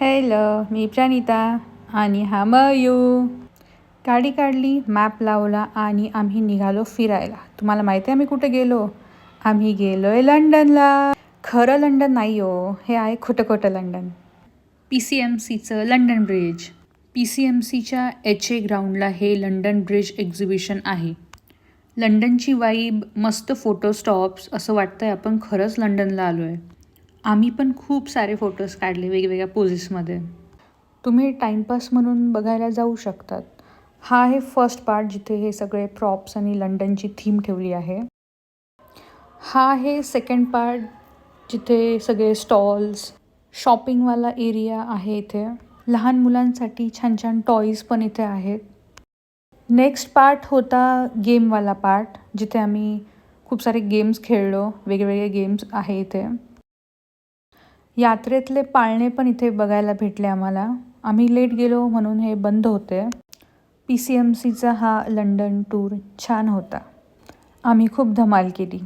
Hello, मी प्रणिता आणि हा mu. गाडी काढली, मॅप लावला आणि आम्ही निघालो फिरायला. तुम्हाला माहिती आहे आम्ही कुठे गेलो? आम्ही गेलो आहे लंडनला. खरं लंडन नाही हो, हे आहे खोटं खोटं लंडन. PCMCचं लंडन ब्रिज. PCMCच्या HA ग्राउंडला हे लंडन ब्रिज एक्झिबिशन आहे. लंडनची वाईब, मस्त फोटो स्टॉप्स, असं वाटतं आहे आपण खरंच लंडनला आलो आहे. आम्ही पण खूप सारे फोटोज काढले वेगवेगळ्या पोझेसमध्ये. तुम्ही टाईमपास म्हणून बघायला जाऊ शकतात. हा आहे फर्स्ट पार्ट जिथे हे सगळे प्रॉप्स आणि लंडनची थीम ठेवली आहे. हा आहे सेकंड पार्ट जिथे सगळे स्टॉल्स, शॉपिंगवाला एरिया आहे इथे. लहान मुलांसाठी छान छान टॉईज पण इथे आहेत. नेक्स्ट पार्ट होता गेमवाला पार्ट, जिथे आम्ही खूप सारे गेम्स खेळलो. वेगवेगळे गेम्स आहे इथे. यात्रेतले पाळणे पण इथे बघायला भेटले आम्हाला. आम्ही लेट गेलो म्हणून हे बंद होते. PCMCचा हा लंडन टूर छान होता. आम्ही खूप धमाल केली.